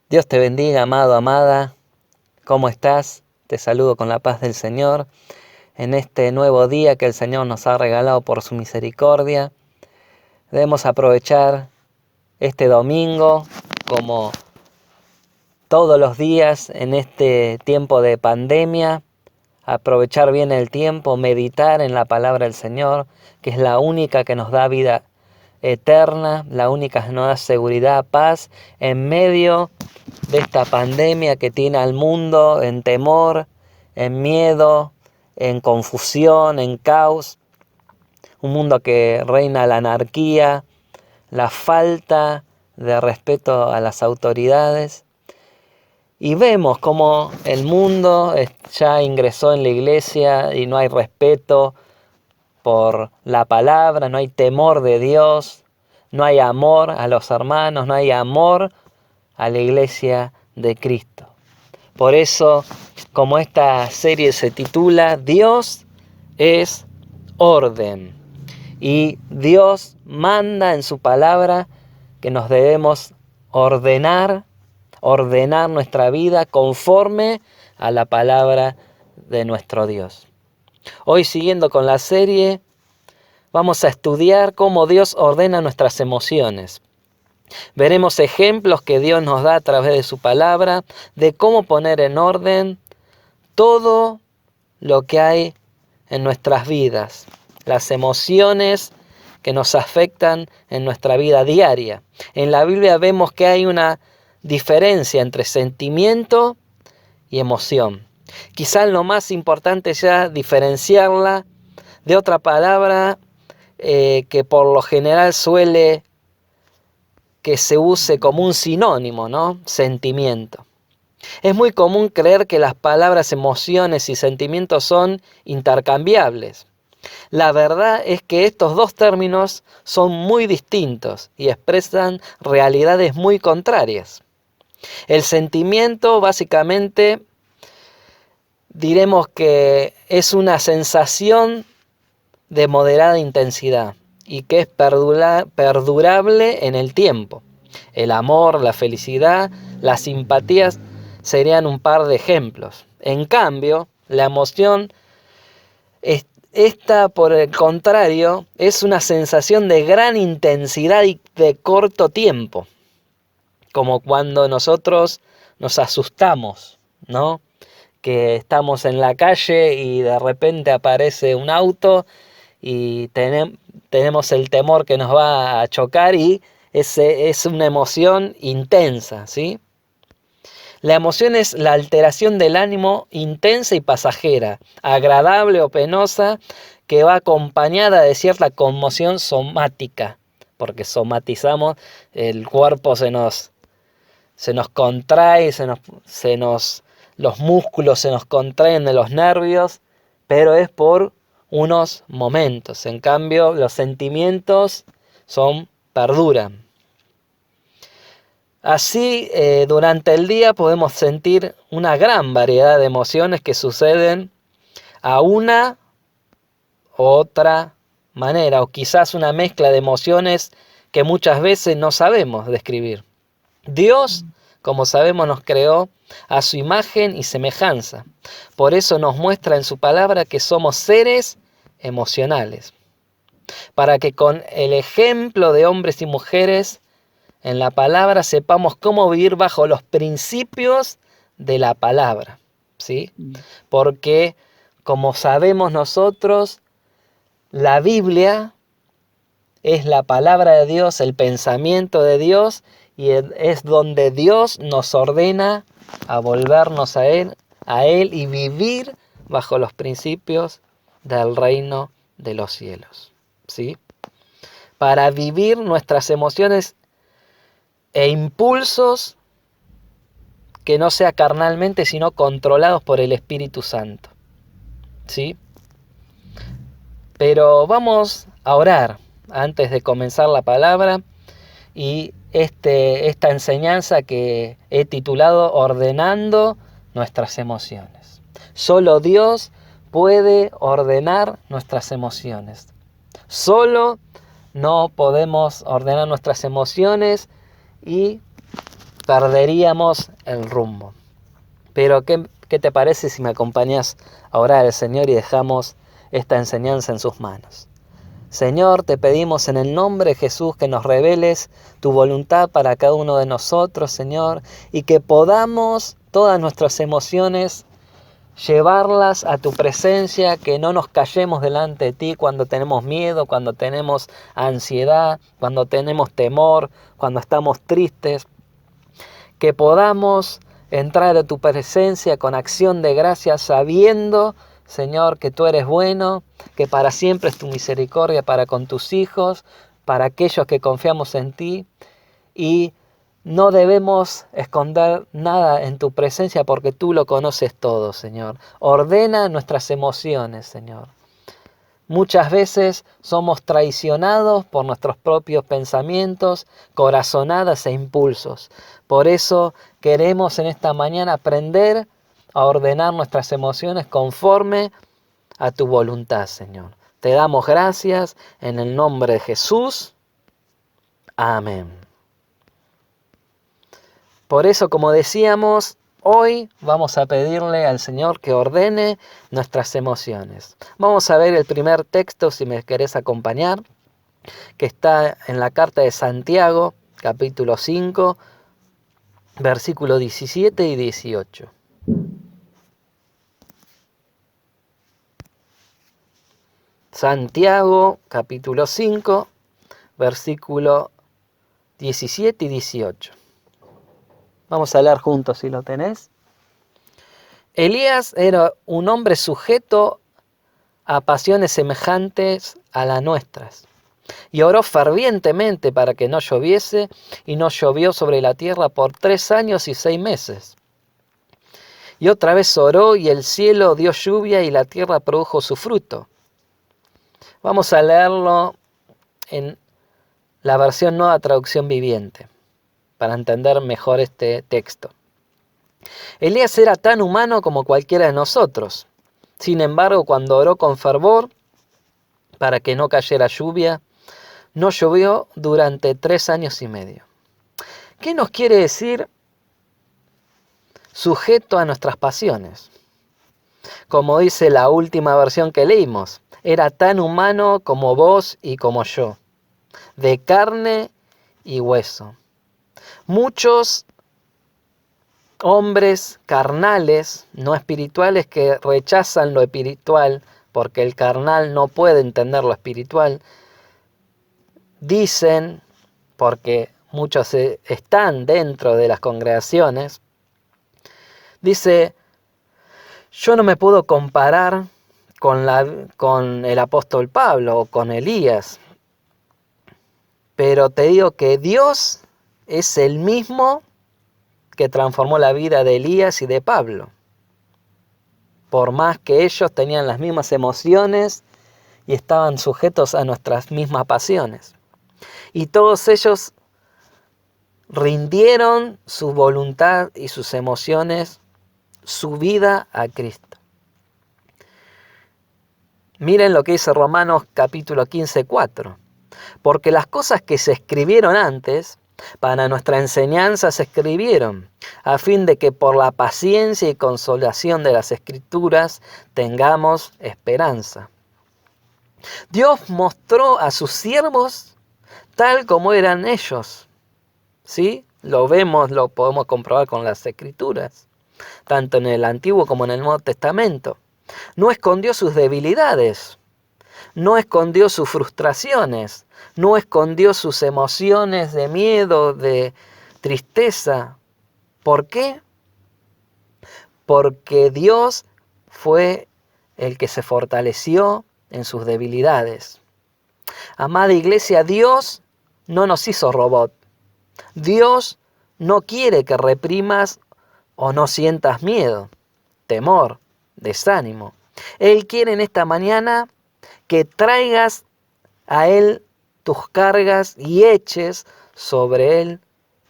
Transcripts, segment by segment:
Dios te bendiga, amado, amada. ¿Cómo estás? Te saludo con la paz del Señor en este nuevo día que el Señor nos ha regalado por su misericordia. Debemos aprovechar este domingo como todos los días en este tiempo de pandemia. Aprovechar bien el tiempo, meditar en la palabra del Señor, que es la única que nos da vida eterna, la única que nos da seguridad, paz en medio de esta pandemia que tiene al mundo en temor, en miedo, en confusión, en caos. Un mundo que reina la anarquía, la falta de respeto a las autoridades. Y vemos cómo el mundo ya ingresó en la iglesia y no hay respeto por la palabra, no hay temor de Dios, no hay amor a los hermanos, no hay amor a la iglesia de Cristo. Por eso, como esta serie se titula, Dios es orden. Y Dios manda en su palabra que nos debemos ordenar nuestra vida conforme a la palabra de nuestro Dios. Hoy, siguiendo con la serie, vamos a estudiar cómo Dios ordena nuestras emociones. Veremos ejemplos que Dios nos da a través de su palabra de cómo poner en orden todo lo que hay en nuestras vidas, las emociones que nos afectan en nuestra vida diaria. En la Biblia vemos que hay una diferencia entre sentimiento y emoción. Quizás lo más importante ya diferenciarla de otra palabra que por lo general suele que se use como un sinónimo, ¿no? Sentimiento. Es muy común creer que las palabras emociones y sentimientos son intercambiables. La verdad es que estos dos términos son muy distintos y expresan realidades muy contrarias. El sentimiento básicamente diremos que es una sensación de moderada intensidad y que es perdurable en el tiempo. El amor, la felicidad, las simpatías serían un par de ejemplos. En cambio, la emoción, esta por el contrario, es una sensación de gran intensidad y de corto tiempo. Como cuando nosotros nos asustamos, ¿no? Que estamos en la calle y de repente aparece un auto y tenemos el temor que nos va a chocar y es una emoción intensa, ¿sí? La emoción es la alteración del ánimo intensa y pasajera, agradable o penosa, que va acompañada de cierta conmoción somática, porque somatizamos, el cuerpo se nos contrae, los músculos se nos contraen de los nervios, pero es por unos momentos. En cambio, los sentimientos perduran. Así, durante el día podemos sentir una gran variedad de emociones que suceden a una u otra manera, o quizás una mezcla de emociones que muchas veces no sabemos describir. Dios, como sabemos, nos creó a su imagen y semejanza. Por eso nos muestra en su palabra que somos seres emocionales. Para que con el ejemplo de hombres y mujeres en la palabra sepamos cómo vivir bajo los principios de la palabra, ¿sí? Porque, como sabemos nosotros, la Biblia es la palabra de Dios, el pensamiento de Dios, y es donde Dios nos ordena a volvernos a Él y vivir bajo los principios del reino de los cielos, ¿sí? Para vivir nuestras emociones e impulsos que no sea carnalmente, sino controlados por el Espíritu Santo, ¿sí? Pero vamos a orar antes de comenzar la palabra y esta enseñanza que he titulado Ordenando nuestras emociones. Solo Dios puede ordenar nuestras emociones. Solo no podemos ordenar nuestras emociones y perderíamos el rumbo. Pero ¿qué te parece si me acompañas a orar al Señor y dejamos esta enseñanza en sus manos? Señor, te pedimos en el nombre de Jesús que nos reveles tu voluntad para cada uno de nosotros, Señor, y que podamos todas nuestras emociones llevarlas a tu presencia, que no nos callemos delante de ti cuando tenemos miedo, cuando tenemos ansiedad, cuando tenemos temor, cuando estamos tristes, que podamos entrar a tu presencia con acción de gracias, sabiendo, Señor, que tú eres bueno, que para siempre es tu misericordia para con tus hijos, para aquellos que confiamos en ti, y no debemos esconder nada en tu presencia porque tú lo conoces todo, Señor. Ordena nuestras emociones, Señor. Muchas veces somos traicionados por nuestros propios pensamientos, corazonadas e impulsos. Por eso queremos en esta mañana aprender a ordenar nuestras emociones conforme a tu voluntad, Señor. Te damos gracias en el nombre de Jesús. Amén. Por eso, como decíamos, hoy vamos a pedirle al Señor que ordene nuestras emociones. Vamos a ver el primer texto, si me querés acompañar, que está en la carta de Santiago, capítulo 5, versículos 17 y 18. Santiago, capítulo 5, versículo 17 y 18. Vamos a leer juntos si lo tenés. Elías era un hombre sujeto a pasiones semejantes a las nuestras, y oró fervientemente para que no lloviese, y no llovió sobre la tierra por 3 años y 6 meses. Y otra vez oró, y el cielo dio lluvia, y la tierra produjo su fruto. Vamos a leerlo en la versión Nueva Traducción Viviente, para entender mejor este texto. Elías era tan humano como cualquiera de nosotros. Sin embargo, cuando oró con fervor para que no cayera lluvia, no llovió durante 3 años y medio. ¿Qué nos quiere decir sujeto a nuestras pasiones? Como dice la última versión que leímos, era tan humano como vos y como yo, de carne y hueso. Muchos hombres carnales, no espirituales, que rechazan lo espiritual porque el carnal no puede entender lo espiritual, dicen, porque muchos están dentro de las congregaciones, dice, yo no me puedo comparar con el apóstol Pablo o con Elías, pero te digo que Dios es el mismo que transformó la vida de Elías y de Pablo. Por más que ellos tenían las mismas emociones y estaban sujetos a nuestras mismas pasiones. Y todos ellos rindieron su voluntad y sus emociones, su vida a Cristo. Miren lo que dice Romanos capítulo 15, 4. Porque las cosas que se escribieron antes, para nuestra enseñanza se escribieron, a fin de que por la paciencia y consolación de las Escrituras tengamos esperanza. Dios mostró a sus siervos tal como eran ellos. ¿Sí? Lo vemos, lo podemos comprobar con las Escrituras, tanto en el Antiguo como en el Nuevo Testamento. No escondió sus debilidades, no escondió sus frustraciones, no escondió sus emociones de miedo, de tristeza. ¿Por qué? Porque Dios fue el que se fortaleció en sus debilidades. Amada iglesia, Dios no nos hizo robot. Dios no quiere que reprimas o no sientas miedo, temor, desánimo. Él quiere en esta mañana que traigas a Él tus cargas y eches sobre Él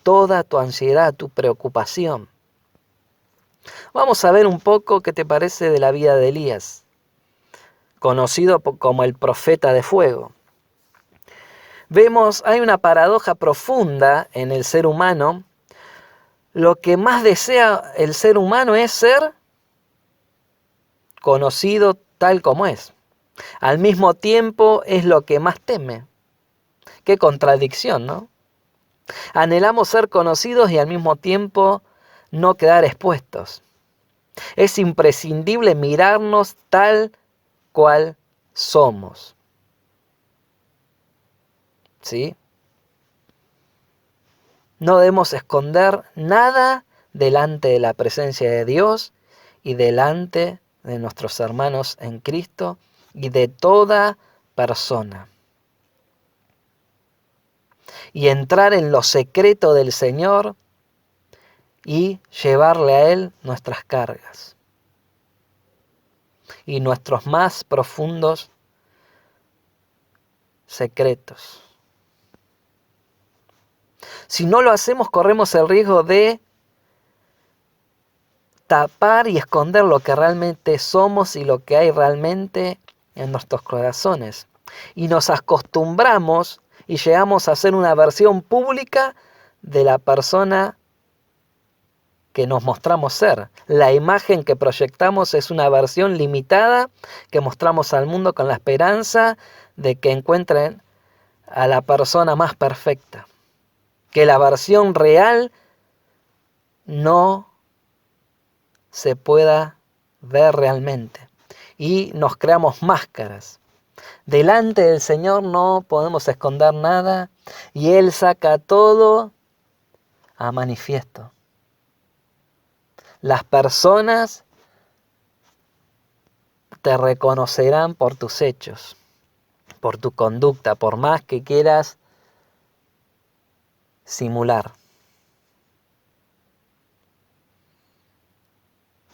toda tu ansiedad, tu preocupación. Vamos a ver un poco qué te parece de la vida de Elías, conocido como el profeta de fuego. Vemos, hay una paradoja profunda en el ser humano, lo que más desea el ser humano es ser conocido tal como es. Al mismo tiempo es lo que más teme. Qué contradicción, ¿no? Anhelamos ser conocidos y al mismo tiempo no quedar expuestos. Es imprescindible mirarnos tal cual somos. ¿Sí? No debemos esconder nada delante de la presencia de Dios y delante de nuestros hermanos en Cristo y de toda persona. Y entrar en lo secreto del Señor y llevarle a Él nuestras cargas y nuestros más profundos secretos. Si no lo hacemos, corremos el riesgo de tapar y esconder lo que realmente somos y lo que hay realmente en nuestros corazones. Y nos acostumbramos y llegamos a ser una versión pública de la persona que nos mostramos ser. La imagen que proyectamos es una versión limitada que mostramos al mundo con la esperanza de que encuentren a la persona más perfecta. Que la versión real no se pueda ver realmente. Y nos creamos máscaras. Delante del Señor no podemos esconder nada y Él saca todo a manifiesto. Las personas te reconocerán por tus hechos, por tu conducta, por más que quieras simular.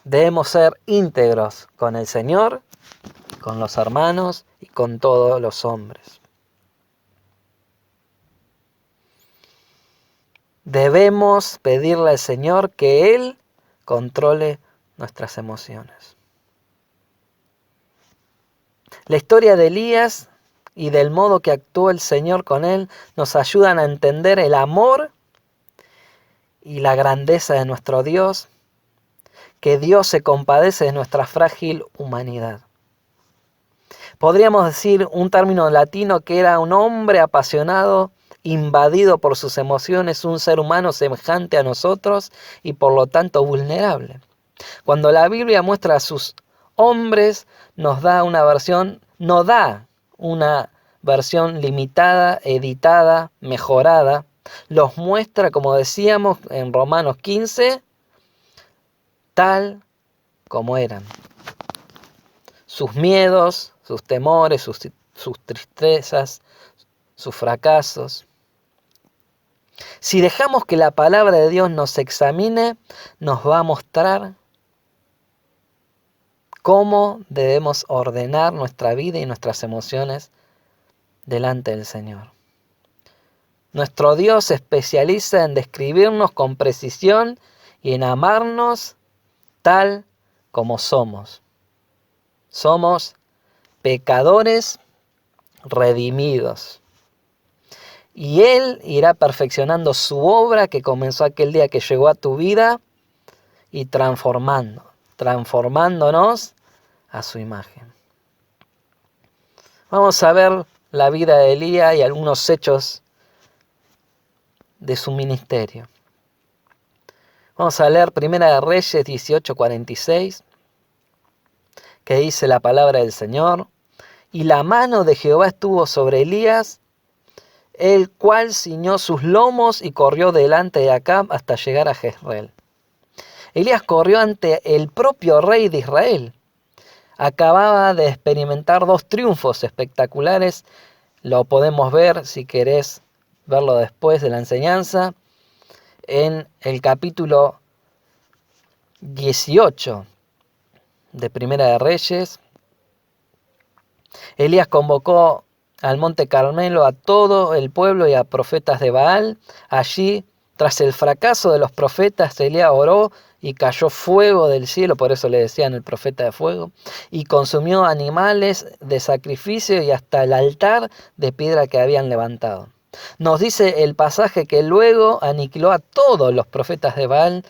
Debemos ser íntegros con el Señor, con los hermanos y con todos los hombres. Debemos pedirle al Señor que Él controle nuestras emociones. La historia de Elías y del modo que actuó el Señor con él nos ayudan a entender el amor y la grandeza de nuestro Dios, que Dios se compadece de nuestra frágil humanidad. Podríamos decir un término latino que era un hombre apasionado, invadido por sus emociones, un ser humano semejante a nosotros y por lo tanto vulnerable. Cuando la Biblia muestra a sus hombres, no da una versión limitada, editada, mejorada. Los muestra, como decíamos en Romanos 15, tal como eran. Sus miedos, sus temores, sus tristezas, sus fracasos. Si dejamos que la palabra de Dios nos examine, nos va a mostrar cómo debemos ordenar nuestra vida y nuestras emociones delante del Señor. Nuestro Dios se especializa en describirnos con precisión y en amarnos tal como somos. Somos pecadores redimidos. Y Él irá perfeccionando su obra que comenzó aquel día que llegó a tu vida y transformándonos a su imagen. Vamos a ver la vida de Elías y algunos hechos de su ministerio. Vamos a leer Primera de Reyes 18:46, que dice la palabra del Señor: y la mano de Jehová estuvo sobre Elías, el cual ciñó sus lomos y corrió delante de Acab hasta llegar a Jezreel. Elías corrió ante el propio rey de Israel. Acababa de experimentar 2 triunfos espectaculares. Lo podemos ver, si querés verlo después de la enseñanza, en el capítulo 18 de Primera de Reyes. Elías convocó al monte Carmelo a todo el pueblo y a profetas de Baal. Allí, tras el fracaso de los profetas, Elías oró y cayó fuego del cielo, por eso le decían el profeta de fuego, y consumió animales de sacrificio y hasta el altar de piedra que habían levantado. Nos dice el pasaje que luego aniquiló a todos los profetas de Baal.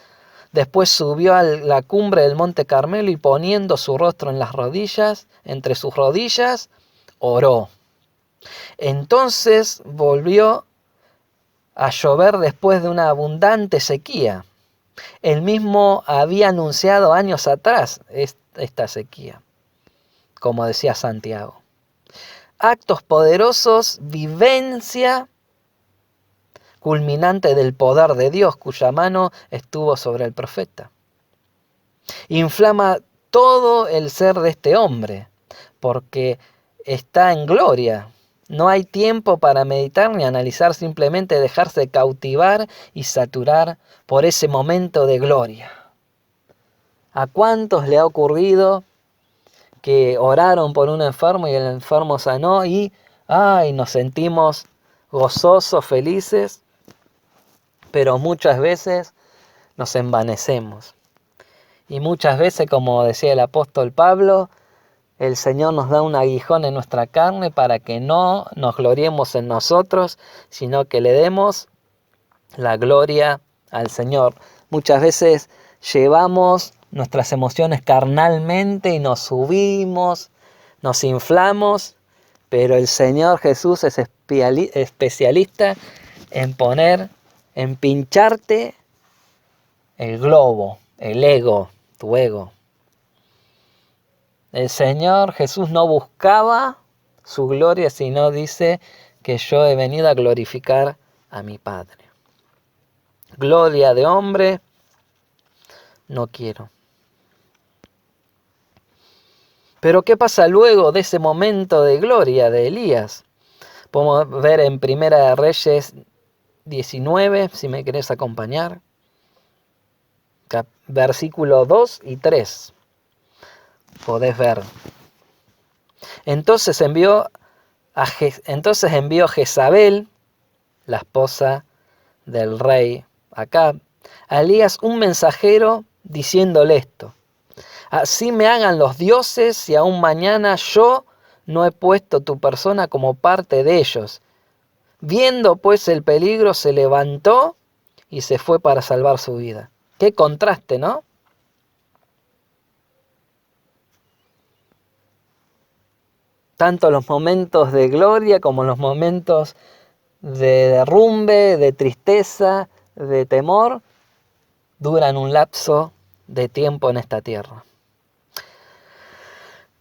Después subió a la cumbre del monte Carmelo y poniendo su rostro en las rodillas, entre sus rodillas, oró. Entonces volvió a llover después de una abundante sequía. Él mismo había anunciado años atrás esta sequía, como decía Santiago. Actos poderosos, vivencia culminante del poder de Dios, cuya mano estuvo sobre el profeta. Inflama todo el ser de este hombre, porque está en gloria. No hay tiempo para meditar ni analizar, simplemente dejarse cautivar y saturar por ese momento de gloria. ¿A cuántos le ha ocurrido que oraron por un enfermo y el enfermo sanó y nos sentimos gozosos, felices? Pero muchas veces nos envanecemos. Y muchas veces, como decía el apóstol Pablo, el Señor nos da un aguijón en nuestra carne para que no nos gloriemos en nosotros, sino que le demos la gloria al Señor. Muchas veces llevamos nuestras emociones carnalmente y nos subimos, nos inflamos, pero el Señor Jesús es especialista en pincharte el globo, el ego, tu ego. El Señor Jesús no buscaba su gloria, sino dice que yo he venido a glorificar a mi Padre. Gloria de hombre no quiero. Pero ¿qué pasa luego de ese momento de gloria de Elías? Podemos ver en Primera de Reyes 19, si me querés acompañar. Versículos 2 y 3. Podés ver. Entonces envió Jezabel, la esposa del rey Acab, a Elías un mensajero diciéndole esto: así me hagan los dioses si aún mañana yo no he puesto tu persona como parte de ellos. Viendo pues el peligro, se levantó y se fue para salvar su vida. Qué contraste, ¿no? Tanto los momentos de gloria como los momentos de derrumbe, de tristeza, de temor, duran un lapso de tiempo en esta tierra.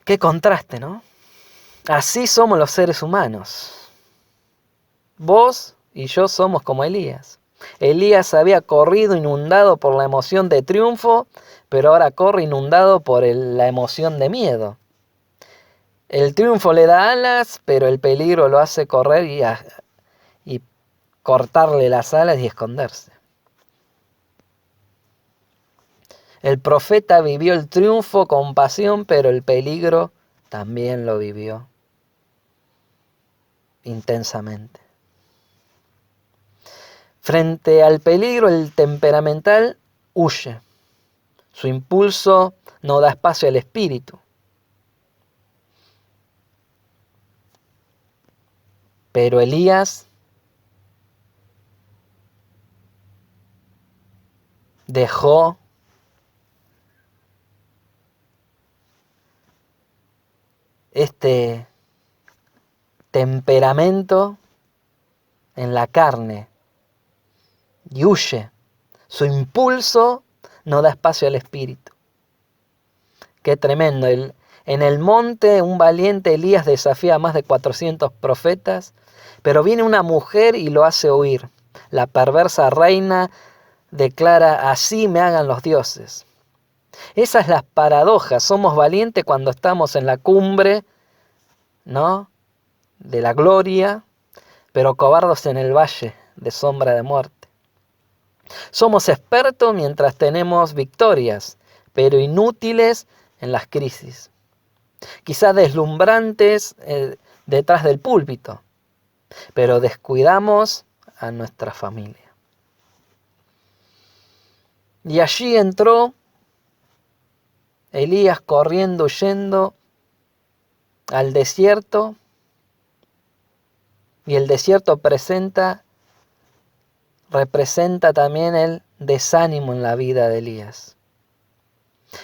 Qué contraste, ¿no? Así somos los seres humanos. Vos y yo somos como Elías. Elías había corrido inundado por la emoción de triunfo, pero ahora corre inundado por la emoción de miedo. El triunfo le da alas, pero el peligro lo hace correr y cortarle las alas y esconderse. El profeta vivió el triunfo con pasión, pero el peligro también lo vivió intensamente. Frente al peligro, el temperamental huye. Su impulso no da espacio al espíritu. Pero Elías dejó este temperamento en la carne y huye. Su impulso no da espacio al espíritu. Qué tremendo. En el monte un valiente Elías desafía a más de 400 profetas, pero viene una mujer y lo hace huir. La perversa reina declara: así me hagan los dioses. Esa es la paradoja. Somos valientes cuando estamos en la cumbre, ¿no?, de la gloria, pero cobardes en el valle de sombra de muerte. Somos expertos mientras tenemos victorias, pero inútiles en las crisis. Quizás deslumbrantes detrás del púlpito, pero descuidamos a nuestra familia. Y allí entró Elías corriendo, huyendo al desierto, Y el desierto representa también el desánimo en la vida de Elías.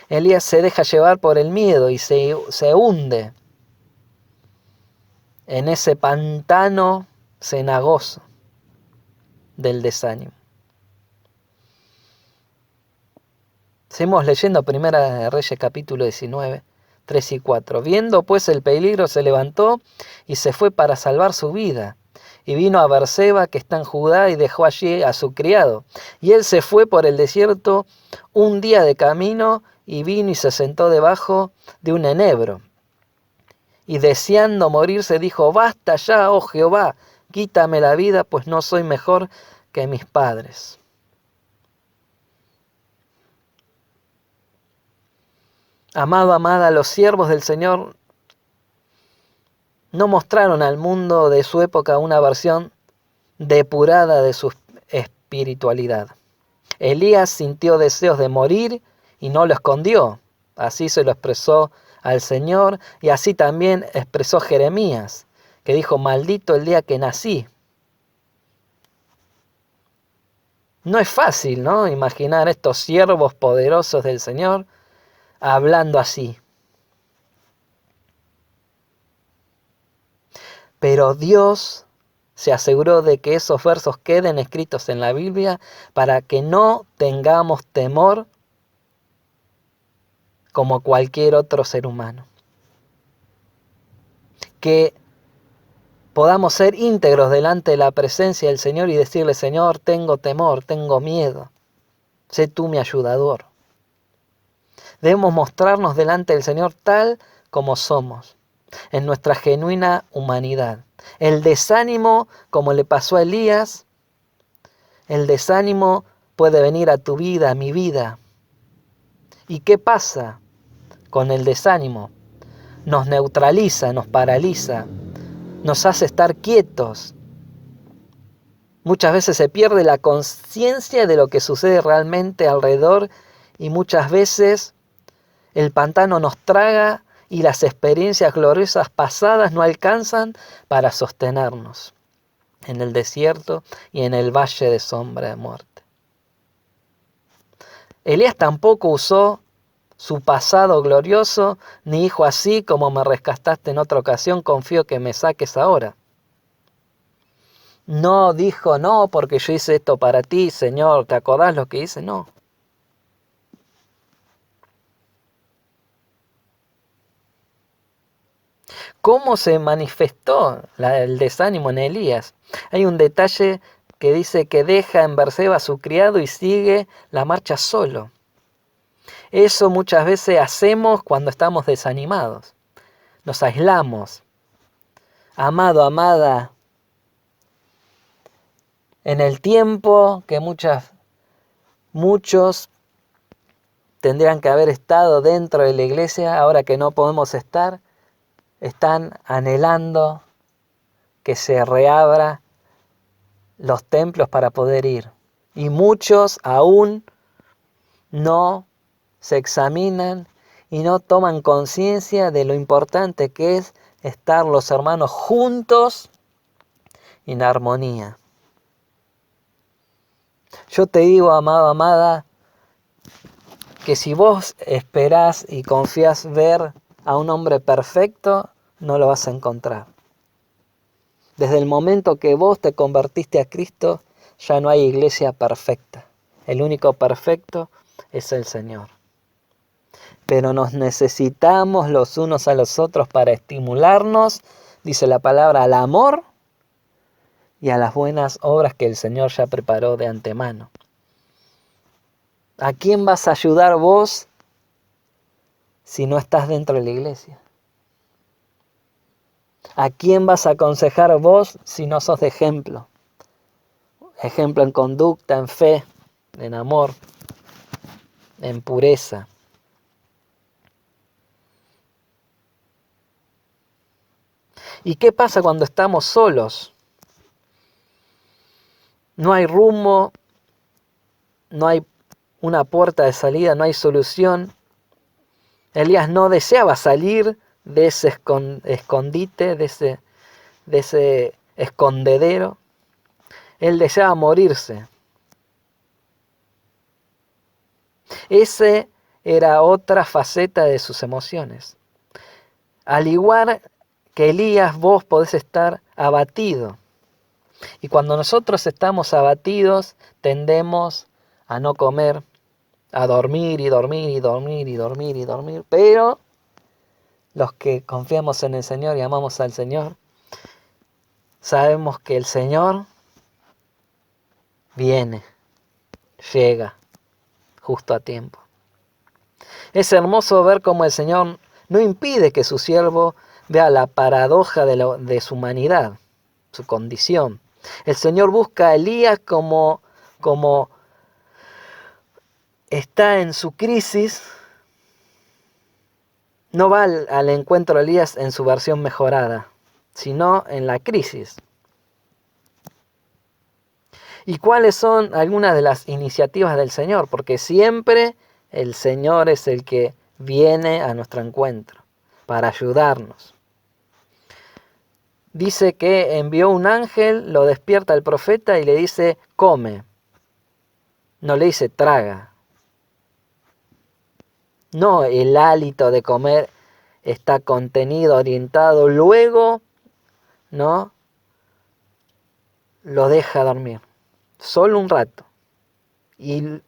Elías se deja llevar por el miedo y se hunde en ese pantano cenagoso del desánimo. Seguimos leyendo Primera de Reyes capítulo 19, 3 y 4. Viendo pues el peligro se levantó y se fue para salvar su vida. Y vino a Berseba, que está en Judá, y dejó allí a su criado. Y él se fue por el desierto un día de camino, y vino y se sentó debajo de un enebro. Y deseando morirse dijo: basta ya, oh Jehová, quítame la vida, pues no soy mejor que mis padres. Amado, amada, los siervos del Señor no mostraron al mundo de su época una versión depurada de su espiritualidad. Elías sintió deseos de morir y no lo escondió. Así se lo expresó al Señor, y así también expresó Jeremías, que dijo: maldito el día que nací. No es fácil, ¿no?, imaginar estos siervos poderosos del Señor hablando así. Pero Dios se aseguró de que esos versos queden escritos en la Biblia para que no tengamos temor como cualquier otro ser humano. Que podamos ser íntegros delante de la presencia del Señor y decirle: Señor, tengo temor, tengo miedo. Sé tú mi ayudador. Debemos mostrarnos delante del Señor tal como somos, en nuestra genuina humanidad. El desánimo, como le pasó a Elías, el desánimo puede venir a tu vida, a mi vida. ¿Y qué pasa con el desánimo? Nos neutraliza, nos paraliza, nos hace estar quietos. Muchas veces se pierde la conciencia de lo que sucede realmente alrededor, y muchas veces el pantano nos traga y las experiencias gloriosas pasadas no alcanzan para sostenernos en el desierto y en el valle de sombra de muerte. Elías tampoco usó su pasado glorioso, ni dijo: así como me rescataste en otra ocasión, confío que me saques ahora. No dijo: no, porque yo hice esto para ti, Señor, ¿te acordás lo que hice? No. ¿Cómo se manifestó el desánimo en Elías? Hay un detalle que dice que deja en Berseba a su criado y sigue la marcha solo. Eso muchas veces hacemos cuando estamos desanimados. Nos aislamos. Amado, amada, en el tiempo que muchos tendrían que haber estado dentro de la iglesia, ahora que no podemos estar, están anhelando que se reabra los templos para poder ir. Y muchos aún no se examinan y no toman conciencia de lo importante que es estar los hermanos juntos en armonía. Yo te digo, amado, amada, que si vos esperás y confías ver a un hombre perfecto, no lo vas a encontrar. Desde el momento que vos te convertiste a Cristo, ya no hay iglesia perfecta. El único perfecto es el Señor. Pero nos necesitamos los unos a los otros para estimularnos, dice la palabra, al amor y a las buenas obras que el Señor ya preparó de antemano. ¿A quién vas a ayudar vos si no estás dentro de la iglesia? ¿A quién vas a aconsejar vos si no sos de ejemplo? Ejemplo en conducta, en fe, en amor, en pureza. ¿Y qué pasa cuando estamos solos? No hay rumbo, no hay una puerta de salida, no hay solución. Elías no deseaba salir de ese escondite, de ese escondedero. Él deseaba morirse. Esa era otra faceta de sus emociones. Al igual que Elías, vos podés estar abatido. Y cuando nosotros estamos abatidos, tendemos a no comer, a dormir y dormir y dormir y dormir y dormir. Pero los que confiamos en el Señor y amamos al Señor, sabemos que el Señor viene, llega justo a tiempo. Es hermoso ver cómo el Señor no impide que su siervo vea la paradoja de su humanidad, su condición. El Señor busca a Elías como está en su crisis. No va al encuentro de Elías en su versión mejorada, sino en la crisis. ¿Y cuáles son algunas de las iniciativas del Señor? Porque siempre el Señor es el que viene a nuestro encuentro para ayudarnos. Dice que envió un ángel, lo despierta al profeta y le dice, come. No le dice, traga. No, el hálito de comer está contenido, orientado. Luego, ¿no? Lo deja dormir. Solo un rato. Y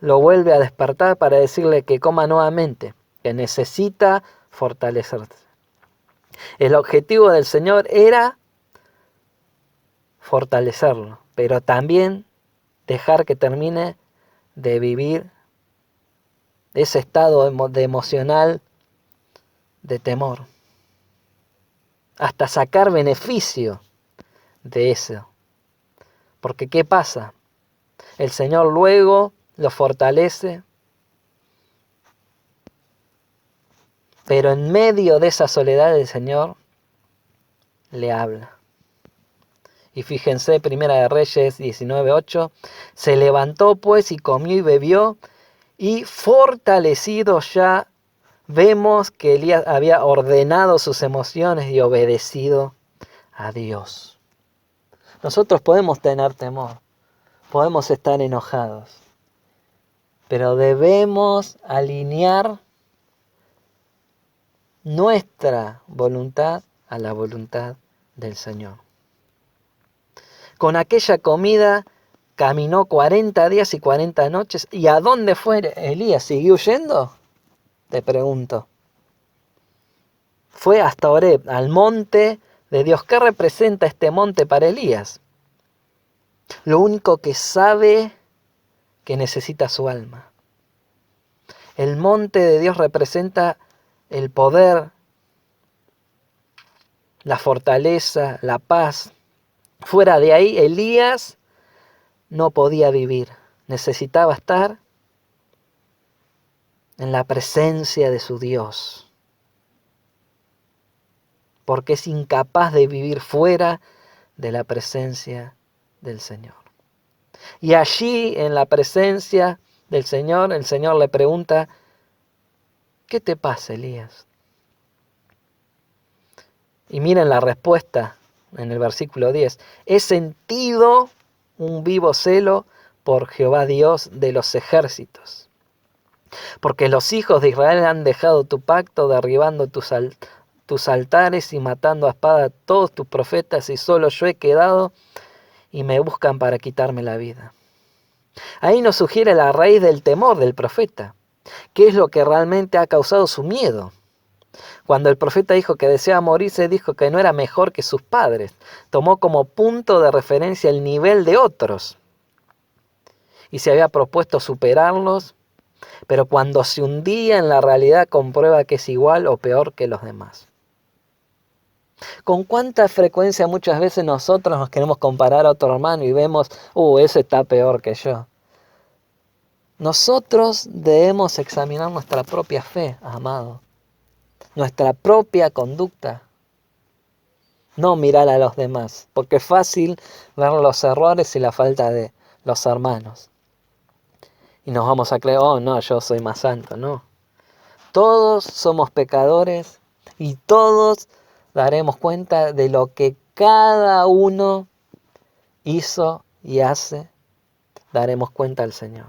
lo vuelve a despertar para decirle que coma nuevamente, que necesita fortalecerse. El objetivo del Señor era fortalecerlo, pero también dejar que termine de vivir ese estado de emocional de temor, hasta sacar beneficio de eso. Porque ¿qué pasa? El Señor luego lo fortalece, pero en medio de esa soledad el Señor le habla. Y fíjense, Primera de Reyes 19:8, se levantó pues y comió y bebió, y fortalecido ya vemos que Elías había ordenado sus emociones y obedecido a Dios. Nosotros podemos tener temor, podemos estar enojados, pero debemos alinear nuestra voluntad a la voluntad del Señor. Con aquella comida caminó 40 días y 40 noches. ¿Y a dónde fue Elías? ¿Siguió huyendo? Te pregunto. Fue hasta Horeb, al monte de Dios. ¿Qué representa este monte para Elías? Lo único que sabe que necesita su alma. El monte de Dios representa el poder, la fortaleza, la paz. Fuera de ahí, Elías no podía vivir. Necesitaba estar en la presencia de su Dios. Porque es incapaz de vivir fuera de la presencia del Señor. Y allí, en la presencia del Señor, el Señor le pregunta, ¿qué te pasa, Elías? Y miren la respuesta en el versículo 10. He sentido un vivo celo por Jehová Dios de los ejércitos. Porque los hijos de Israel han dejado tu pacto, derribando tus altares y matando a espada a todos tus profetas, y solo yo he quedado y me buscan para quitarme la vida. Ahí nos sugiere la raíz del temor del profeta. ¿Qué es lo que realmente ha causado su miedo? Cuando el profeta dijo que deseaba morirse, dijo que no era mejor que sus padres. Tomó como punto de referencia el nivel de otros y se había propuesto superarlos, pero cuando se hundía en la realidad comprueba que es igual o peor que los demás. ¿Con cuánta frecuencia muchas veces nosotros nos queremos comparar a otro hermano y vemos, ese está peor que yo? Nosotros debemos examinar nuestra propia fe, amado. Nuestra propia conducta. No mirar a los demás, porque es fácil ver los errores y la falta de los hermanos. Y nos vamos a creer, no, yo soy más santo, no. Todos somos pecadores y todos daremos cuenta de lo que cada uno hizo y hace, daremos cuenta al Señor.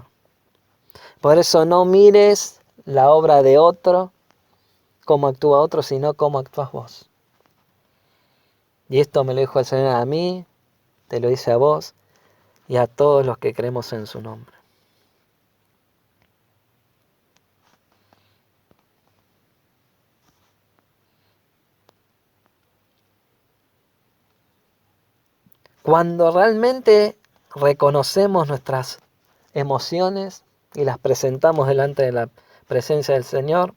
Por eso no mires la obra de otro, cómo actúa otro, sino cómo actúas vos. Y esto me lo dijo el Señor a mí, te lo dice a vos y a todos los que creemos en su nombre. Cuando realmente reconocemos nuestras emociones y las presentamos delante de la presencia del Señor,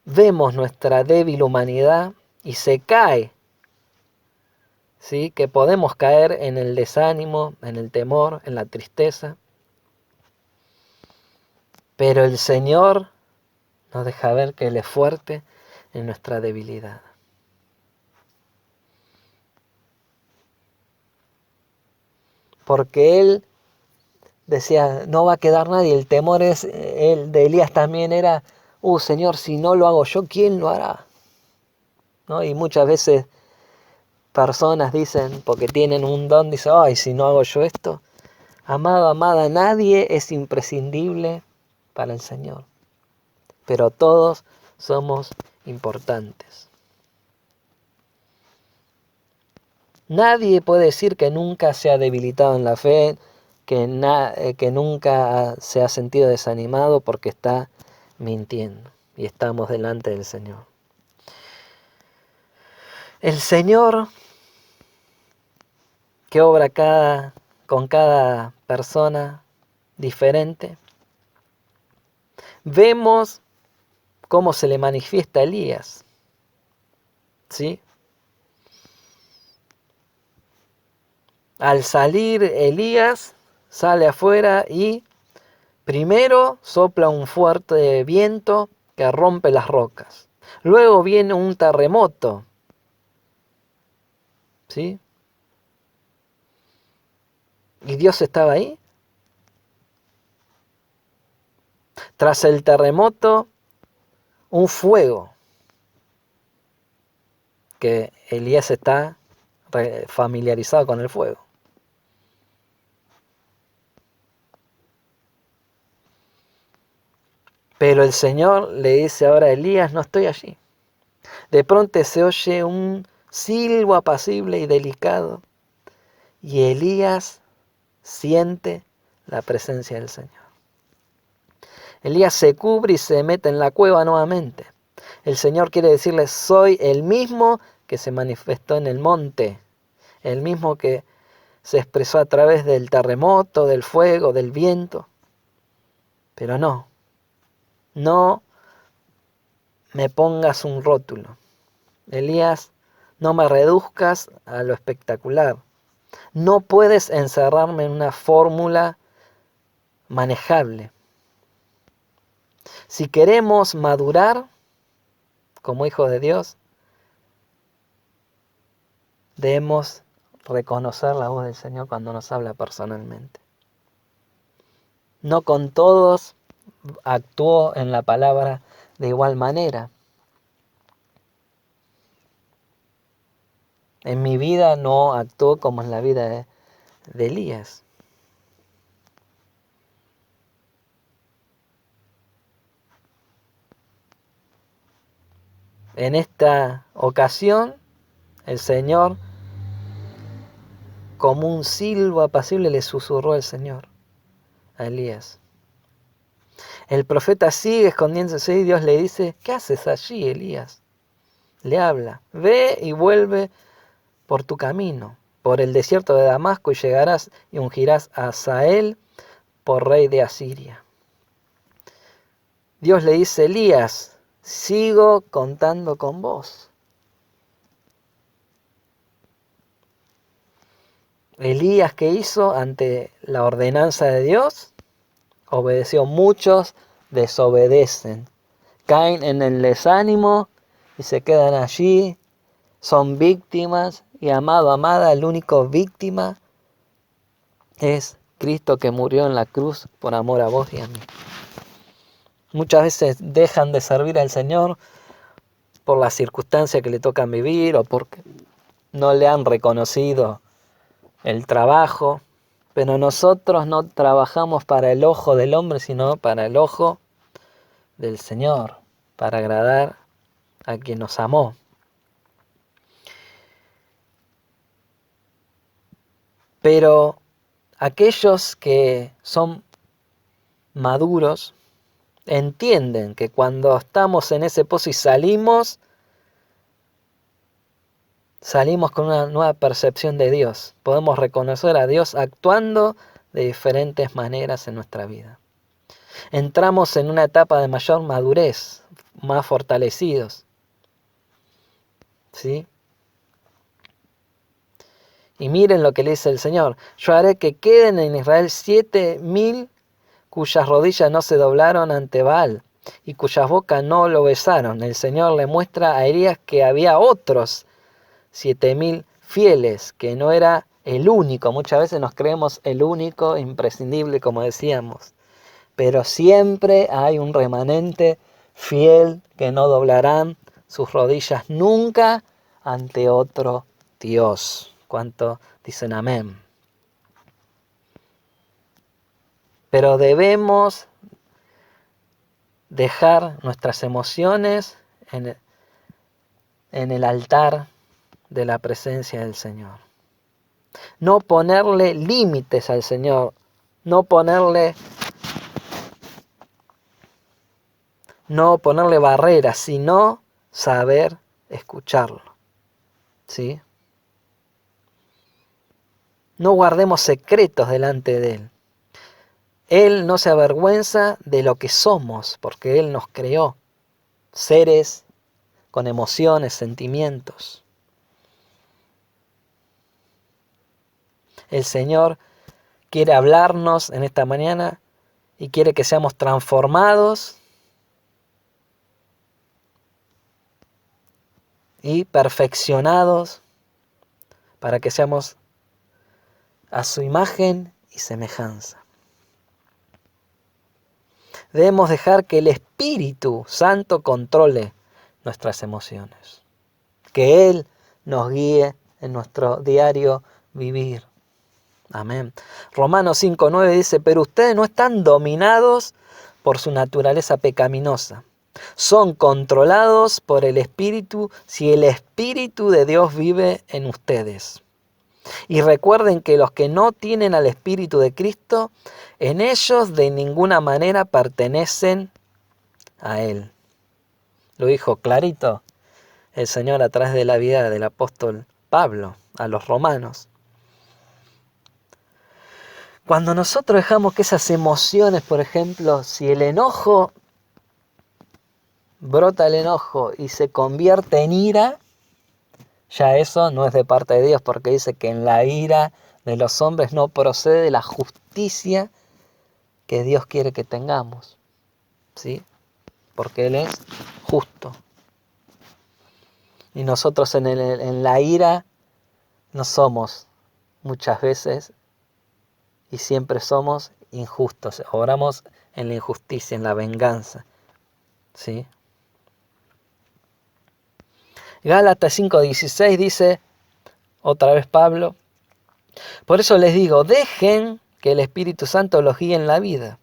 vemos nuestra débil humanidad y se cae, ¿sí? Que podemos caer en el desánimo, en el temor, en la tristeza. Pero el Señor nos deja ver que Él es fuerte en nuestra debilidad. Porque Él decía, no va a quedar nadie. El temor el de Elías también era, Señor, si no lo hago yo, ¿quién lo hará? ¿No? Y muchas veces personas dicen, porque tienen un don, dicen, ay, si no hago yo esto. Amado, amada, nadie es imprescindible para el Señor. Pero todos somos importantes. Nadie puede decir que nunca se ha debilitado en la fe, que nunca se ha sentido desanimado porque está mintiendo y estamos delante del Señor. El Señor que obra con cada persona diferente, vemos cómo se le manifiesta a Elías, ¿sí? Al salir Elías, sale afuera y primero sopla un fuerte viento que rompe las rocas. Luego viene un terremoto, ¿sí? ¿Y Dios estaba ahí? Tras el terremoto, un fuego, que Elías está familiarizado con el fuego. Pero el Señor le dice ahora a Elías, no estoy allí. De pronto se oye un silbo apacible y delicado, y Elías siente la presencia del Señor. Elías se cubre y se mete en la cueva nuevamente. El Señor quiere decirle, soy el mismo que se manifestó en el monte, el mismo que se expresó a través del terremoto, del fuego, del viento. Pero no me pongas un rótulo. Elías, no me reduzcas a lo espectacular. No puedes encerrarme en una fórmula manejable. Si queremos madurar como hijos de Dios, debemos reconocer la voz del Señor cuando nos habla personalmente. No con todos actuó en la palabra de igual manera. En mi vida no actuó como en la vida de Elías. En esta ocasión, el Señor, como un silbo apacible, le susurró el Señor a Elías. El profeta sigue escondiéndose y Dios le dice, ¿qué haces allí, Elías? Le habla, ve y vuelve por tu camino, por el desierto de Damasco, y llegarás y ungirás a Hazael por rey de Asiria. Dios le dice, Elías, sigo contando con vos. Elías, ¿qué hizo ante la ordenanza de Dios? Obedeció. Muchos desobedecen, caen en el desánimo y se quedan allí, son víctimas. Y amado, amada, el único víctima es Cristo, que murió en la cruz por amor a vos y a mí. Muchas veces dejan de servir al Señor por las circunstancias que le tocan vivir o porque no le han reconocido el trabajo. Pero nosotros no trabajamos para el ojo del hombre, sino para el ojo del Señor, para agradar a quien nos amó. Pero aquellos que son maduros entienden que cuando estamos en ese pozo y salimos con una nueva percepción de Dios. Podemos reconocer a Dios actuando de diferentes maneras en nuestra vida. Entramos en una etapa de mayor madurez, más fortalecidos. ¿Sí? Y miren lo que le dice el Señor. Yo haré que queden en Israel 7,000 cuyas rodillas no se doblaron ante Baal y cuyas bocas no lo besaron. El Señor le muestra a Elías que había otros 7,000 fieles, que no era el único. Muchas veces nos creemos el único, imprescindible, como decíamos. Pero siempre hay un remanente fiel que no doblarán sus rodillas nunca ante otro Dios. ¿Cuánto dicen amén? Pero debemos dejar nuestras emociones en el altar de la presencia del Señor. No ponerle límites al Señor, no ponerle barreras, sino saber escucharlo. ¿Sí? No guardemos secretos delante de Él. Él no se avergüenza de lo que somos, porque Él nos creó, seres con emociones, sentimientos. El Señor quiere hablarnos en esta mañana y quiere que seamos transformados y perfeccionados para que seamos a su imagen y semejanza. Debemos dejar que el Espíritu Santo controle nuestras emociones, que Él nos guíe en nuestro diario vivir. Amén. Romanos 5:9 dice, pero ustedes no están dominados por su naturaleza pecaminosa. Son controlados por el Espíritu si el Espíritu de Dios vive en ustedes. Y recuerden que los que no tienen al Espíritu de Cristo, en ellos de ninguna manera pertenecen a Él. Lo dijo clarito el Señor a través de la vida del apóstol Pablo a los romanos. Cuando nosotros dejamos que esas emociones, por ejemplo, si el enojo, brota el enojo y se convierte en ira, ya eso no es de parte de Dios, porque dice que en la ira de los hombres no procede la justicia que Dios quiere que tengamos, ¿sí? Porque Él es justo. Y nosotros en la ira no somos muchas veces y siempre somos injustos. Obramos en la injusticia, en la venganza, ¿sí? Gálatas 5:16 dice, otra vez Pablo, por eso les digo, dejen que el Espíritu Santo los guíe en la vida.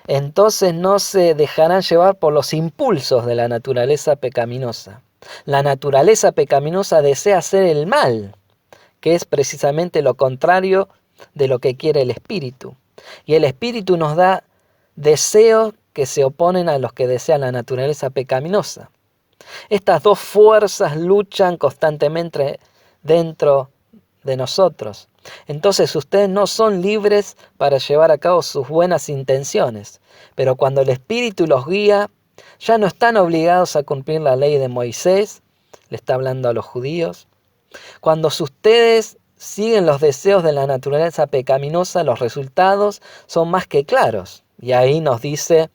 Entonces no se dejarán llevar por los impulsos de la naturaleza pecaminosa. La naturaleza pecaminosa desea hacer el mal, que es precisamente lo contrario de lo que quiere el Espíritu. Y el Espíritu nos da deseos que se oponen a los que desean la naturaleza pecaminosa. Estas dos fuerzas luchan constantemente dentro de nosotros. Entonces ustedes no son libres para llevar a cabo sus buenas intenciones, pero cuando el Espíritu los guía, ya no están obligados a cumplir la ley de Moisés, le está hablando a los judíos. Cuando ustedes siguen los deseos de la naturaleza pecaminosa, los resultados son más que claros. Y ahí nos dice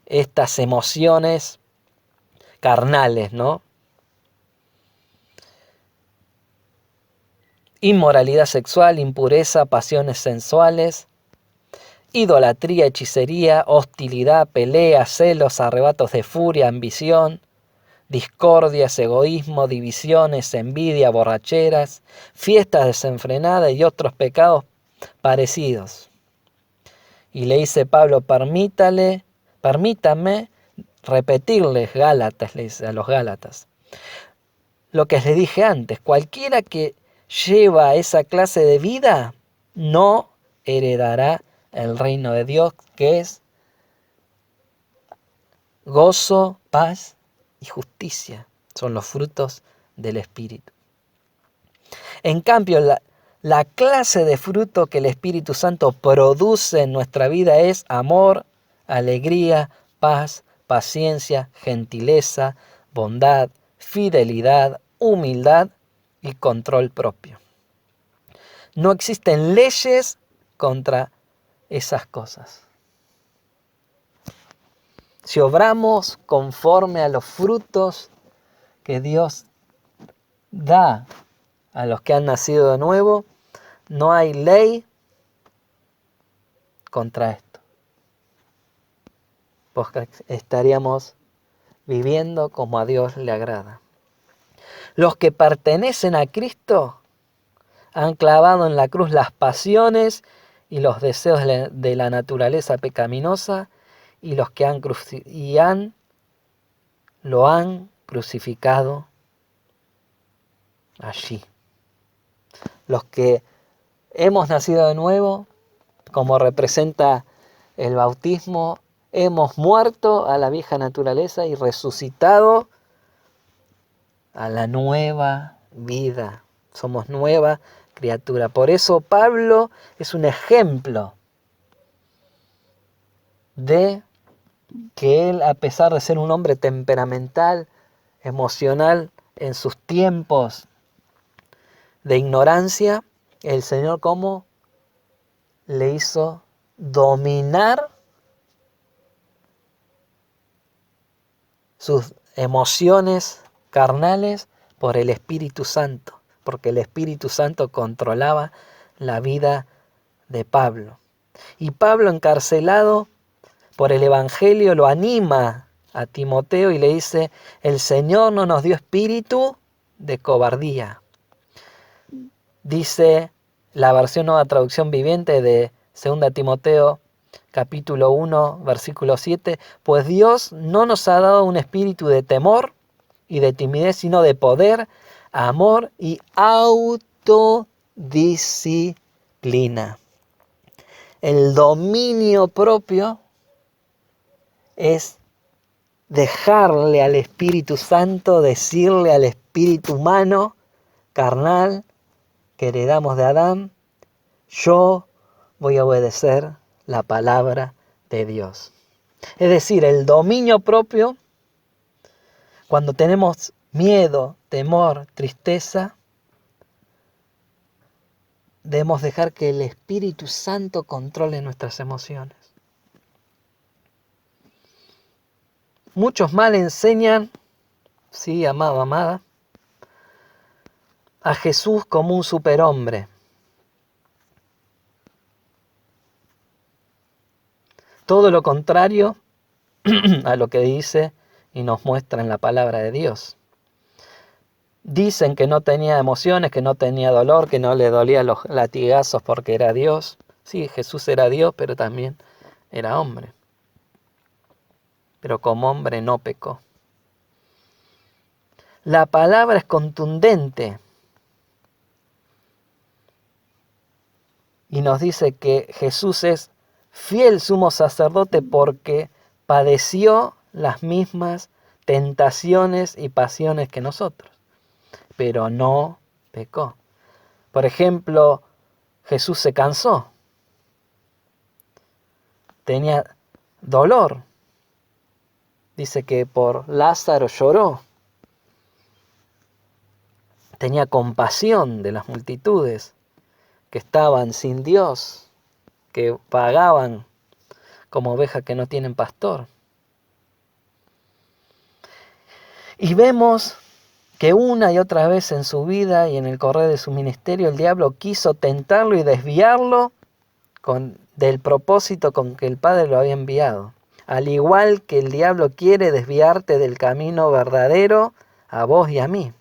estas emociones carnales, ¿no? Inmoralidad sexual, impureza, pasiones sensuales, idolatría, hechicería, hostilidad, pelea, celos, arrebatos de furia, ambición, discordias, egoísmo, divisiones, envidia, borracheras, fiestas desenfrenadas y otros pecados parecidos. Y le dice Pablo, permítame repetirles, Gálatas, le dice a los Gálatas, lo que les dije antes: cualquiera que lleva esa clase de vida no heredará el reino de Dios, que es gozo, paz y justicia. Son los frutos del Espíritu. En cambio, la clase de fruto que el Espíritu Santo produce en nuestra vida es amor, alegría, paz, paciencia, gentileza, bondad, fidelidad, humildad y control propio. No existen leyes contra esas cosas. Si obramos conforme a los frutos que Dios da a los que han nacido de nuevo, no hay ley contra esto. Porque estaríamos viviendo como a Dios le agrada. Los que pertenecen a Cristo han clavado en la cruz las pasiones y los deseos de la naturaleza pecaminosa, y los que lo han crucificado allí. Los que hemos nacido de nuevo, como representa el bautismo, hemos muerto a la vieja naturaleza y resucitado a la nueva vida. Somos nueva criatura. Por eso Pablo es un ejemplo de que él, a pesar de ser un hombre temperamental, emocional, en sus tiempos de ignorancia, el Señor cómo le hizo dominar sus emociones carnales por el Espíritu Santo, porque el Espíritu Santo controlaba la vida de Pablo. Y Pablo, encarcelado por el Evangelio, lo anima a Timoteo y le dice: el Señor no nos dio espíritu de cobardía. Dice la versión Nueva Traducción Viviente de 2 Timoteo capítulo 1, versículo 7, pues Dios no nos ha dado un espíritu de temor y de timidez, sino de poder, amor y autodisciplina. El dominio propio es dejarle al Espíritu Santo, decirle al espíritu humano, carnal, que heredamos de Adán: yo voy a obedecer la palabra de Dios. Es decir, el dominio propio, cuando tenemos miedo, temor, tristeza, debemos dejar que el Espíritu Santo controle nuestras emociones. Muchos mal enseñan, sí, amado, amada, a Jesús como un superhombre. Todo lo contrario a lo que dice y nos muestra en la palabra de Dios. Dicen que no tenía emociones, que no tenía dolor, que no le dolían los latigazos porque era Dios. Sí, Jesús era Dios, pero también era hombre. Pero como hombre no pecó. La palabra es contundente y nos dice que Jesús es fiel sumo sacerdote porque padeció las mismas tentaciones y pasiones que nosotros, pero no pecó. Por ejemplo, Jesús se cansó, tenía dolor. Dice que por Lázaro lloró. Tenía compasión de las multitudes que estaban sin Dios, que vagaban como ovejas que no tienen pastor. Y vemos que una y otra vez en su vida y en el correr de su ministerio el diablo quiso tentarlo y desviarlo del propósito con que el Padre lo había enviado. al igual que el diablo quiere desviarte del camino verdadero a vos y a mí,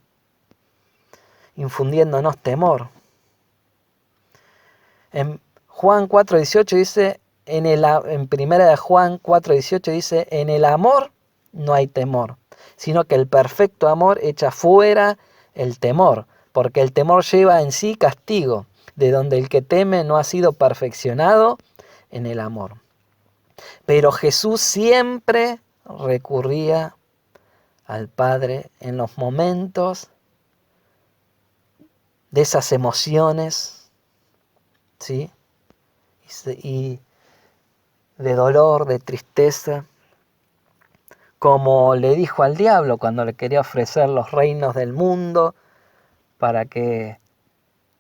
infundiéndonos temor. En Juan 4:18 dice, en primera de Juan 4:18 dice, en el amor no hay temor, sino que el perfecto amor echa fuera el temor, porque el temor lleva en sí castigo, de donde el que teme no ha sido perfeccionado en el amor. Pero Jesús siempre recurría al Padre en los momentos de esas emociones, ¿sí? Y de dolor, de tristeza, como le dijo al diablo cuando le quería ofrecer los reinos del mundo para que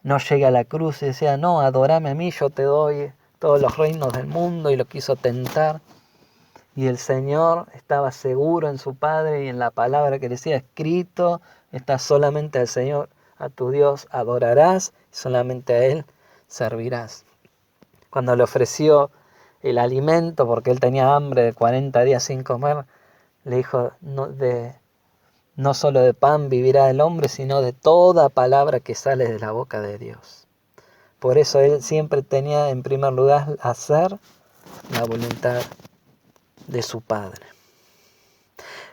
no llegue a la cruz y decía, no, adorame a mí, yo te doy todos los reinos del mundo, y lo quiso tentar. Y el Señor estaba seguro en su Padre y en la palabra que decía, escrito está, solamente al Señor, a tu Dios adorarás, solamente a Él servirás. Cuando le ofreció el alimento, porque él tenía hambre de 40 días sin comer, le dijo, no solo de pan vivirá el hombre, sino de toda palabra que sale de la boca de Dios. Por eso él siempre tenía en primer lugar hacer la voluntad de su Padre.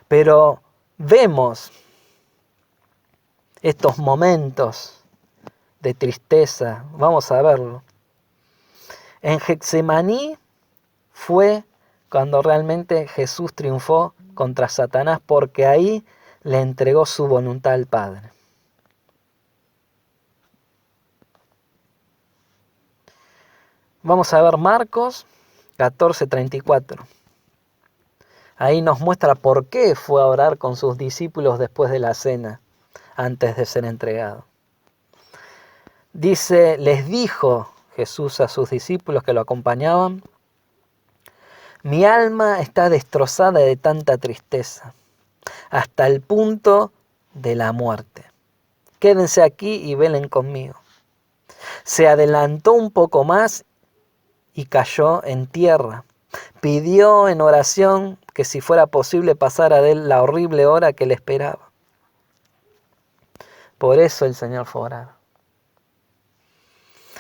Pero vemos estos momentos de tristeza, vamos a verlo. En Getsemaní fue cuando realmente Jesús triunfó contra Satanás, porque ahí le entregó su voluntad al Padre. Vamos a ver Marcos 14:34. Ahí nos muestra por qué fue a orar con sus discípulos después de la cena, antes de ser entregado. Dice, les dijo Jesús a sus discípulos que lo acompañaban, mi alma está destrozada de tanta tristeza, hasta el punto de la muerte. Quédense aquí y velen conmigo. Se adelantó un poco más y cayó en tierra. Pidió en oración que si fuera posible pasara de él la horrible hora que le esperaba. Por eso el Señor fue a orar.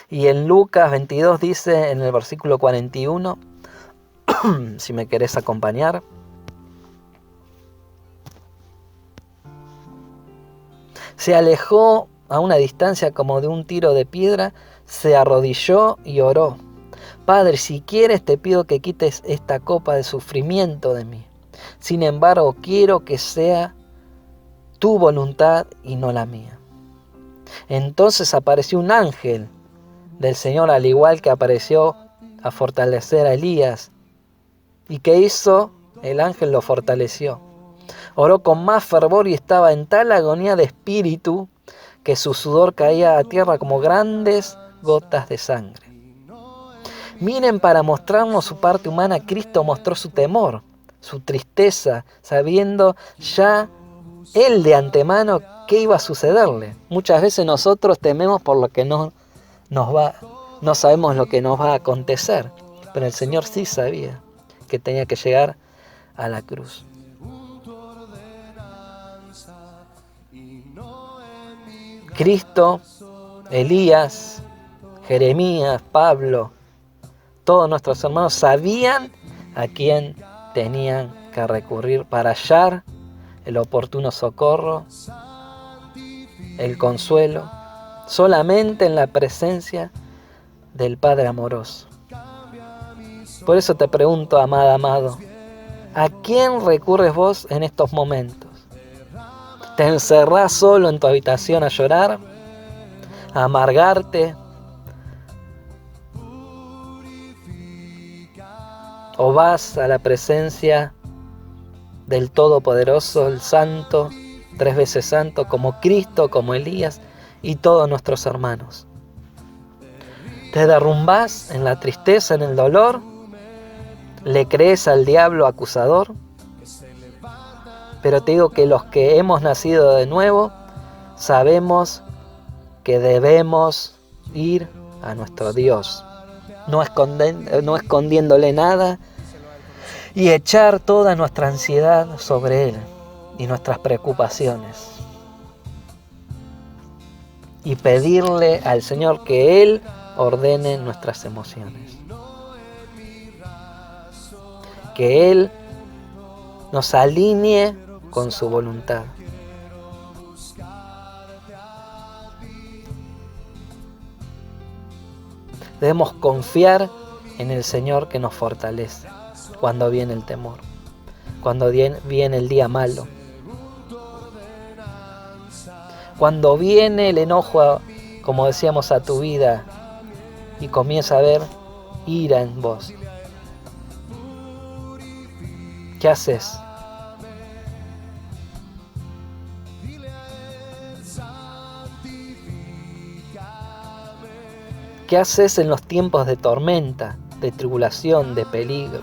Y en Lucas 22 dice en el versículo 41, si me querés acompañar, se alejó a una distancia como de un tiro de piedra, se arrodilló y oró. Padre, si quieres te pido que quites esta copa de sufrimiento de mí. Sin embargo, quiero que sea tu voluntad y no la mía. Entonces apareció un ángel del Señor, al igual que apareció a fortalecer a Elías. ¿Y qué hizo? El ángel lo fortaleció. Oró con más fervor y estaba en tal agonía de espíritu que su sudor caía a tierra como grandes gotas de sangre. Miren, para mostrarnos su parte humana, Cristo mostró su temor, su tristeza, sabiendo ya Él de antemano qué iba a sucederle. Muchas veces nosotros tememos por lo que no sabemos lo que nos va a acontecer, pero el Señor sí sabía que tenía que llegar a la cruz. Cristo, Elías, Jeremías, Pablo, todos nuestros hermanos sabían a quién tenían que recurrir para hallar el oportuno socorro, el consuelo, solamente en la presencia del Padre amoroso. Por eso te pregunto, amada, amado, ¿a quién recurres vos en estos momentos? ¿Te encerrás solo en tu habitación a llorar, a amargarte? ¿O vas a la presencia del Todopoderoso, el Santo, 3 veces Santo, como Cristo, como Elías y todos nuestros hermanos? ¿Te derrumbás en la tristeza, en el dolor? ¿Le crees al diablo acusador? Pero te digo que los que hemos nacido de nuevo sabemos que debemos ir a nuestro Dios, no escondiéndole nada y echar toda nuestra ansiedad sobre Él y nuestras preocupaciones. Y pedirle al Señor que Él ordene nuestras emociones. Que Él nos alinee con su voluntad. Debemos confiar en el Señor que nos fortalece cuando viene el temor, cuando viene el día malo, cuando viene el enojo, como decíamos, a tu vida y comienza a haber ira en vos. ¿Qué haces? ¿Qué haces en los tiempos de tormenta, de tribulación, de peligro,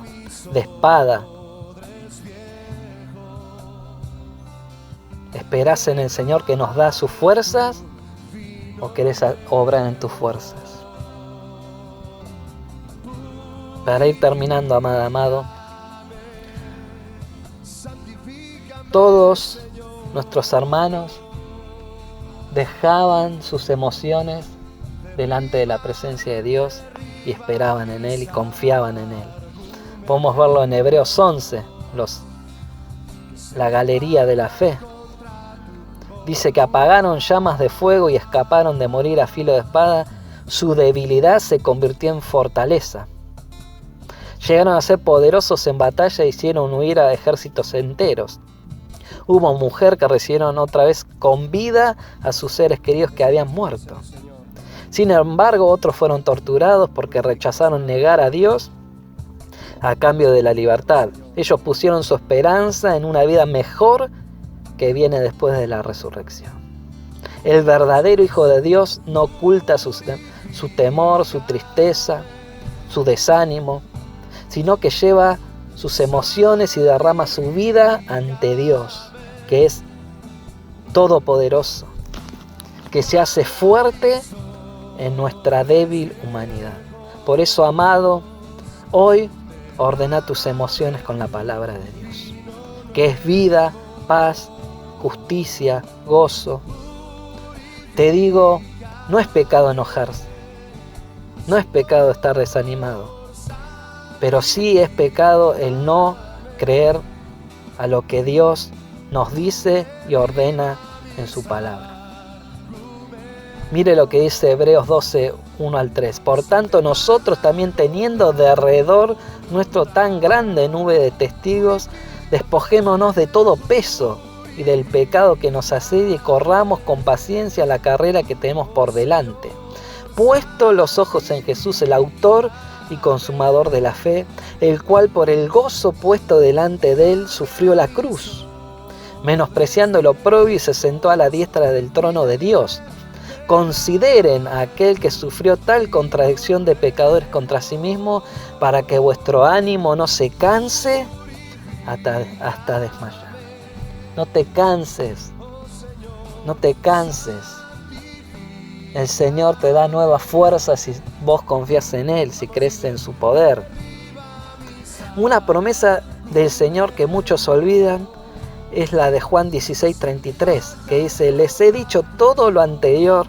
de espada? ¿Esperás en el Señor que nos da sus fuerzas o querés obrar en tus fuerzas? Para ir terminando, amada, amado, todos nuestros hermanos dejaban sus emociones delante de la presencia de Dios y esperaban en Él y confiaban en Él. Podemos verlo en Hebreos 11, la galería de la fe. Dice que apagaron llamas de fuego y escaparon de morir a filo de espada. Su debilidad se convirtió en fortaleza. Llegaron a ser poderosos en batalla e hicieron huir a ejércitos enteros. Hubo mujer que recibieron otra vez con vida a sus seres queridos que habían muerto. Sin embargo, otros fueron torturados porque rechazaron negar a Dios a cambio de la libertad. Ellos pusieron su esperanza en una vida mejor que viene después de la resurrección. El verdadero Hijo de Dios no oculta su temor, su tristeza, su desánimo, sino que lleva sus emociones y derrama su vida ante Dios, que es todopoderoso, que se hace fuerte en nuestra débil humanidad. Por eso, amado, hoy ordena tus emociones con la palabra de Dios, que es vida, paz, justicia, gozo. Te digo, no es pecado enojarse, no es pecado estar desanimado, pero sí es pecado el no creer a lo que Dios nos dice y ordena en su palabra. Mire lo que dice Hebreos 12, 1 al 3. Por tanto, nosotros también teniendo de alrededor nuestro tan grande nube de testigos, despojémonos de todo peso y del pecado que nos asedia y corramos con paciencia la carrera que tenemos por delante. Puesto los ojos en Jesús, el autor y consumador de la fe, el cual por el gozo puesto delante de él sufrió la cruz, menospreciando el oprobio y se sentó a la diestra del trono de Dios. Consideren a aquel que sufrió tal contradicción de pecadores contra sí mismo, para que vuestro ánimo no se canse hasta desmayar. No te canses, no te canses. El Señor te da nuevas fuerzas si vos confías en Él, si crees en su poder. Una promesa del Señor que muchos olvidan es la de Juan 16:33, que dice: les he dicho todo lo anterior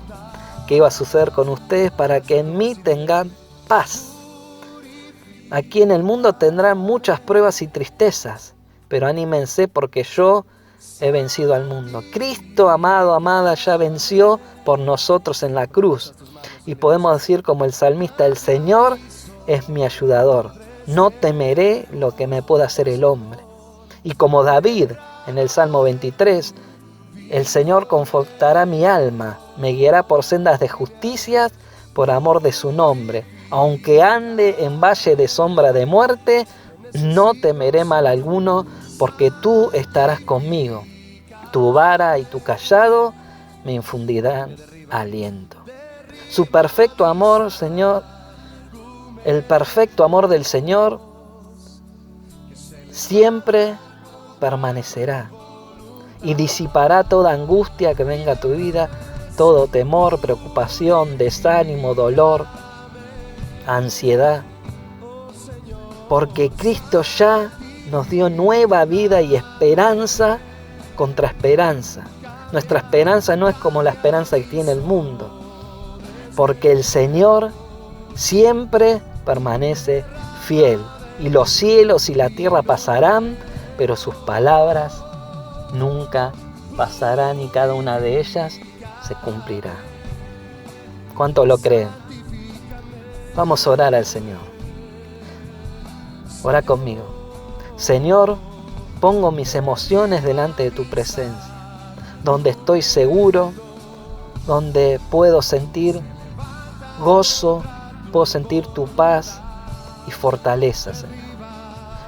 que iba a suceder con ustedes para que en mí tengan paz. Aquí en el mundo tendrán muchas pruebas y tristezas, pero anímense porque yo he vencido al mundo. Cristo, amado, amada, ya venció por nosotros en la cruz. Y podemos decir como el salmista: el Señor es mi ayudador, no temeré lo que me pueda hacer el hombre. Y como David en el Salmo 23, el Señor confortará mi alma, me guiará por sendas de justicia por amor de su nombre. Aunque ande en valle de sombra de muerte, no temeré mal alguno, porque tú estarás conmigo. Tu vara y tu cayado me infundirán aliento. Su perfecto amor, Señor, el perfecto amor del Señor siempre permanecerá y disipará toda angustia que venga a tu vida, todo temor, preocupación, desánimo, dolor, ansiedad, porque Cristo ya nos dio nueva vida y esperanza contra esperanza. Nuestra esperanza no es como la esperanza que tiene el mundo, porque el Señor siempre permanece fiel. Y los cielos y la tierra pasarán, pero sus palabras nunca pasarán y cada una de ellas se cumplirá. ¿Cuánto lo creen? Vamos a orar al Señor. Ora conmigo. Señor, pongo mis emociones delante de tu presencia, donde estoy seguro, donde puedo sentir gozo, puedo sentir tu paz y fortaleza, Señor.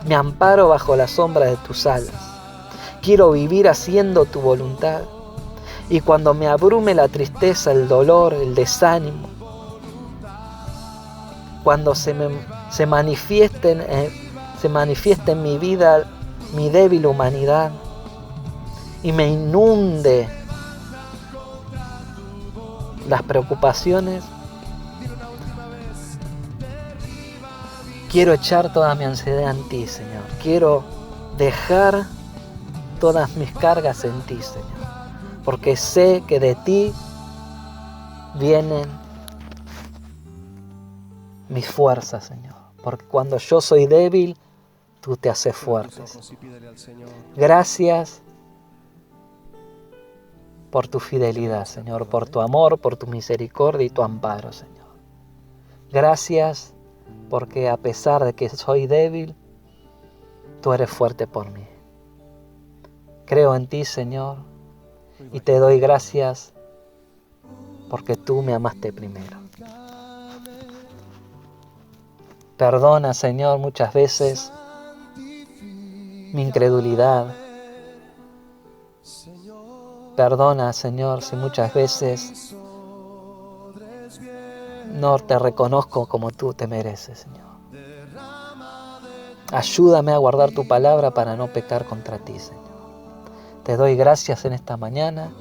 Me amparo bajo la sombra de tus alas. Quiero vivir haciendo tu voluntad. Y cuando me abrume la tristeza, el dolor, el desánimo, cuando se manifieste en mi vida mi débil humanidad y me inunde las preocupaciones, quiero echar toda mi ansiedad en ti, Señor. Quiero dejar todas mis cargas en ti, Señor. Porque sé que de ti vienen mis fuerzas, Señor. Porque cuando yo soy débil, tú te haces fuerte. Gracias por tu fidelidad, Señor. Por tu amor, por tu misericordia y tu amparo, Señor. Gracias porque a pesar de que soy débil, tú eres fuerte por mí. Creo en ti, Señor, y te doy gracias porque tú me amaste primero. Perdona, Señor, muchas veces mi incredulidad. Perdona, Señor, si muchas veces no te reconozco como tú te mereces, Señor. Ayúdame a guardar tu palabra para no pecar contra ti, Señor. Te doy gracias en esta mañana,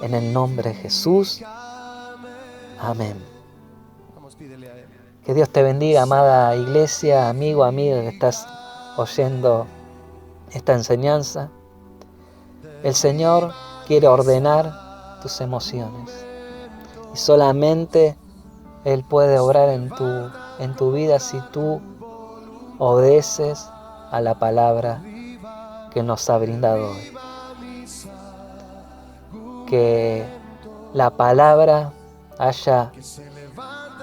en el nombre de Jesús. Amén. Que Dios te bendiga, amada iglesia, amigo, amiga que estás oyendo esta enseñanza. El Señor quiere ordenar tus emociones y solamente Él puede obrar en tu vida si tú obedeces a la palabra que nos ha brindado hoy. Que la palabra haya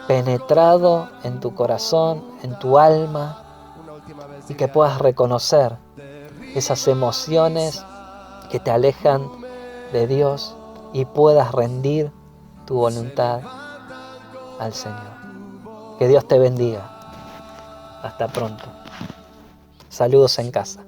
penetrado en tu corazón, en tu alma, y que puedas reconocer esas emociones que te alejan de Dios y puedas rendir tu voluntad al Señor. Que Dios te bendiga. Hasta pronto. Saludos en casa.